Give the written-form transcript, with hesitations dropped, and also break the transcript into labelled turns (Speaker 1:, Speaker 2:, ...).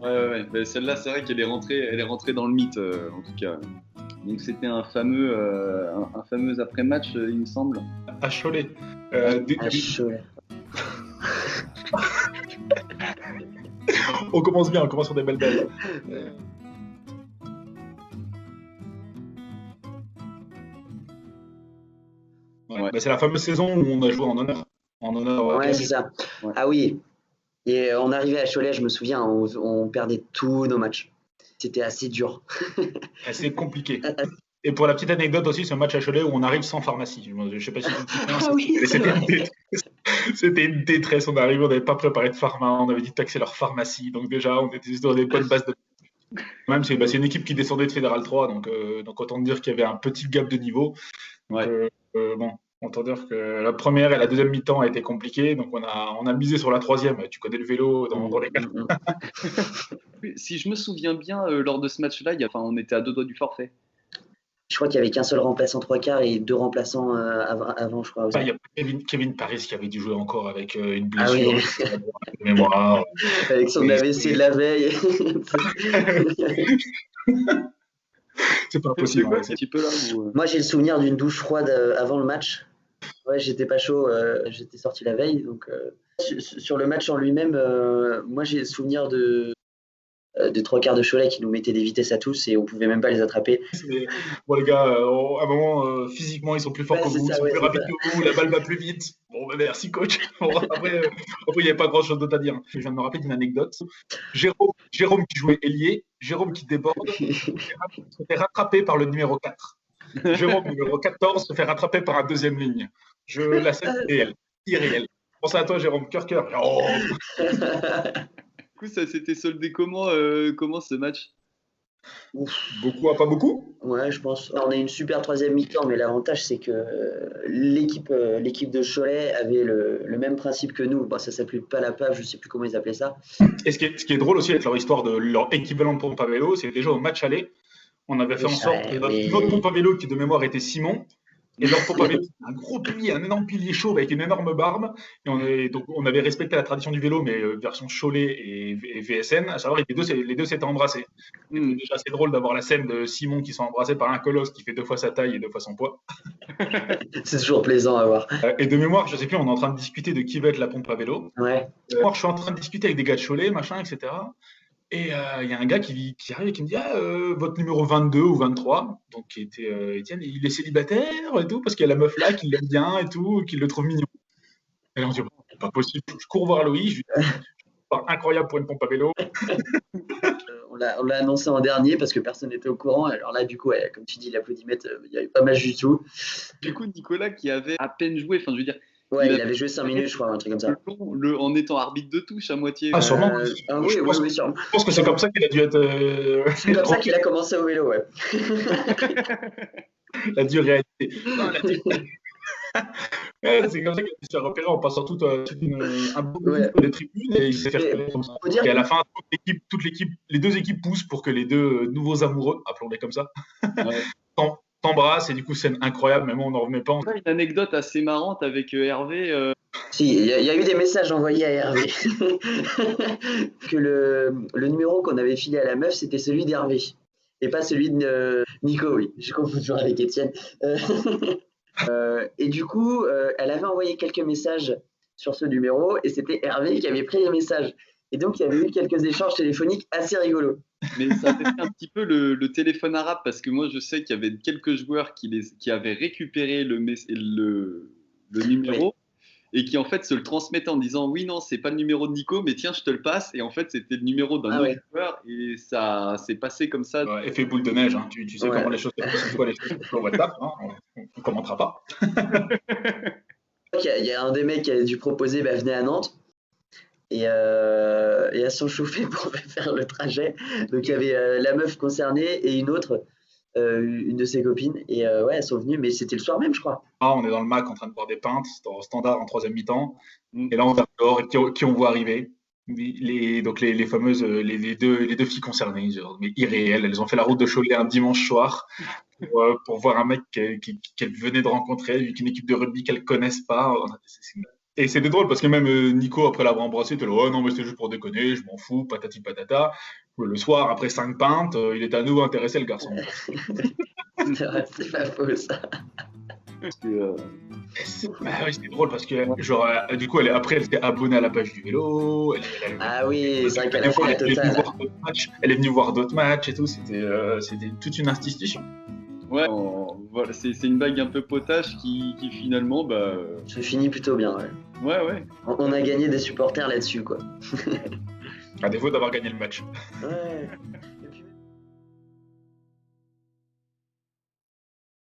Speaker 1: Ouais. Ben, celle-là, c'est vrai elle est rentrée dans le mythe, en tout cas. Donc c'était un fameux après-match, il me semble.
Speaker 2: À Cholet.
Speaker 3: À Cholet.
Speaker 2: On commence bien, on commence sur des belles bases. Ouais. Bah, c'est la fameuse saison où on a joué en honneur.
Speaker 3: Ouais, c'est ça. Ouais. Ah oui. Et on arrivait à Cholet, je me souviens, on perdait tous nos matchs. C'était assez dur.
Speaker 2: Assez compliqué. Et pour la petite anecdote aussi, ce match à Cholet où on arrive sans pharmacie. Je ne sais pas si tu te souviens.
Speaker 3: Ah oui,
Speaker 2: c'était une détresse. On arrive, on n'avait pas préparé de pharma, on avait dit taxer leur pharmacie. Donc déjà, on était sur des bonnes bases de... Même c'est une équipe qui descendait de Fédéral 3, donc autant dire qu'il y avait un petit gap de niveau.
Speaker 1: Ouais.
Speaker 2: Bon, autant dire que la première et la deuxième mi-temps a été compliquée, donc on a misé sur la troisième. Tu connais le vélo dans les quatre.
Speaker 1: Si je me souviens bien, lors de ce match-là, on était à 2 doigts du forfait.
Speaker 3: Je crois qu'il n'y avait qu'un seul remplaçant 3/4 et 2 remplaçants avant, je crois.
Speaker 2: Il y a Kevin Paris qui avait dû jouer encore avec une blessure
Speaker 3: de
Speaker 2: mémoire.
Speaker 3: Avec son AVC de la veille.
Speaker 2: C'est pas possible.
Speaker 1: Un petit peu là où...
Speaker 3: Moi, j'ai le souvenir d'une douche froide avant le match. Ouais, j'étais pas chaud, j'étais sorti la veille. Donc, sur le match en lui-même, moi, j'ai le souvenir de 3/4 de Cholet qui nous mettaient des vitesses à tous et on pouvait même pas les attraper.
Speaker 2: Bon, les gars, à un moment, physiquement, ils sont plus forts que vous, ils sont plus rapides que vous, la balle va plus vite. Bon, merci, coach. Après, il n'y avait pas grand-chose d'autre à dire. Je viens de me rappeler d'une anecdote. Jérôme qui jouait ailier, Jérôme qui déborde, se fait rattraper par le numéro 4. Jérôme, numéro 14, se fait rattraper par un deuxième ligne. La scène irréelle. Pense à toi, Jérôme, cœur. Oh.
Speaker 1: Du coup, ça s'était soldé comment ce match?
Speaker 3: Beaucoup
Speaker 2: à pas beaucoup.
Speaker 3: Ouais, je pense. On a une super troisième mi-temps, mais l'avantage, c'est que l'équipe de Cholet avait le même principe que nous. Bon, ça s'appelait pas la PAV, je sais plus comment ils appelaient ça.
Speaker 2: Et ce qui est drôle aussi avec leur histoire de leur équivalent de pompe à vélo, c'est que déjà au match aller, on avait fait en sorte que notre pompe à vélo, qui de mémoire était Simon, et leur pompe à vélo, un gros pilier, un énorme pilier chauve avec une énorme barbe. Et on avait respecté la tradition du vélo, mais version Cholet et VSN, à savoir que les deux s'étaient embrassés. Déjà, c'est drôle d'avoir la scène de Simon qui s'est embrassé par un colosse qui fait 2 fois sa taille et 2 fois son poids.
Speaker 3: C'est toujours plaisant à voir.
Speaker 2: Et de mémoire, je sais plus, on est en train de discuter de qui va être la pompe à vélo.
Speaker 3: Ouais.
Speaker 2: Moi, je suis en train de discuter avec des gars de Cholet, machin, etc. Et il y a un gars qui arrive et qui me dit votre numéro 22 ou 23, donc qui était Étienne, il est célibataire et tout, parce qu'il y a la meuf là qui l'aime bien et tout, qui le trouve mignon. Et là, on se dit c'est pas possible. Je cours voir Loïc, je lui dis incroyable pour une pompe à vélo.
Speaker 3: On l'a annoncé en dernier parce que personne n'était au courant. Alors là, du coup, comme tu dis, l'applaudimètre, il n'y avait pas match du tout.
Speaker 1: Du coup, Nicolas qui avait à peine joué, je veux dire.
Speaker 3: Ouais, il avait joué 5 minutes, je crois, un truc comme ça.
Speaker 1: En étant arbitre de touche à moitié.
Speaker 2: Ah, sûrement.
Speaker 3: Oui, sûrement.
Speaker 2: Je pense que c'est comme ça qu'il a dû être.
Speaker 3: C'est comme ça qu'il a commencé au vélo, ouais.
Speaker 2: La dure réalité. C'est comme ça qu'il s'est repéré en passant un bon des tribunes et il s'est fait repérer comme ça. Et à la fin, les deux équipes poussent pour que les deux nouveaux amoureux, appelons-les comme ça, t'embrassent et du coup, scène incroyable, mais moi, on n'en revenait pas.
Speaker 1: Une anecdote assez marrante avec Hervé.
Speaker 3: Si, il y a eu des messages envoyés à Hervé. Que le numéro qu'on avait filé à la meuf, c'était celui d'Hervé. Et pas celui de Nico, oui. Je confonds toujours avec Étienne. Et du coup, elle avait envoyé quelques messages sur ce numéro et c'était Hervé qui avait pris les messages. Et donc, il y avait eu quelques échanges téléphoniques assez rigolos.
Speaker 1: Mais ça fait un petit peu le téléphone arabe parce que moi, je sais qu'il y avait quelques joueurs qui avaient récupéré le numéro. Oui. Et qui en fait se le transmettaient en disant oui non c'est pas le numéro de Nico mais tiens je te le passe et en fait c'était le numéro d'un autre joueur et ça s'est passé comme ça.
Speaker 2: Effet boule de neige, hein. Tu sais comment les choses sur WhatsApp, hein. On commentera pas.
Speaker 3: Il y a un des mecs qui a dû proposer venez à Nantes et elles sont chauffées pour faire le trajet. Donc il y avait la meuf concernée et une autre. Une de ses copines et elles sont venues mais c'était le soir même je crois.
Speaker 2: On est dans le Mac en train de boire des pintes standard en troisième mi-temps et là on va dehors et qui on voit arriver donc les fameuses les deux filles concernées mais irréelles, elles ont fait la route de Cholet un dimanche soir pour voir un mec qu'elles venaient de rencontrer avec une équipe de rugby qu'elles connaissent pas. Et c'était drôle parce que même Nico, après l'avoir embrassé, était là, oh non, mais c'était juste pour déconner, je m'en fous, patati patata. Le soir, après 5 pintes, il était à nouveau intéressé, le garçon.
Speaker 3: C'est pas faux, ça.
Speaker 2: C'était drôle parce que, genre, du coup, après, elle s'était abonnée à la page du vélo.
Speaker 3: Ah oui, c'est vrai qu'elle a fait la totale.
Speaker 2: Elle est venue voir d'autres matchs et tout. C'était toute une institution.
Speaker 1: Ouais, voilà, c'est une bague un peu potache qui finalement
Speaker 3: se finit plutôt bien, ouais.
Speaker 1: Ouais.
Speaker 3: On a gagné des supporters là-dessus, quoi.
Speaker 2: À défaut d'avoir gagné le match.
Speaker 3: Ouais.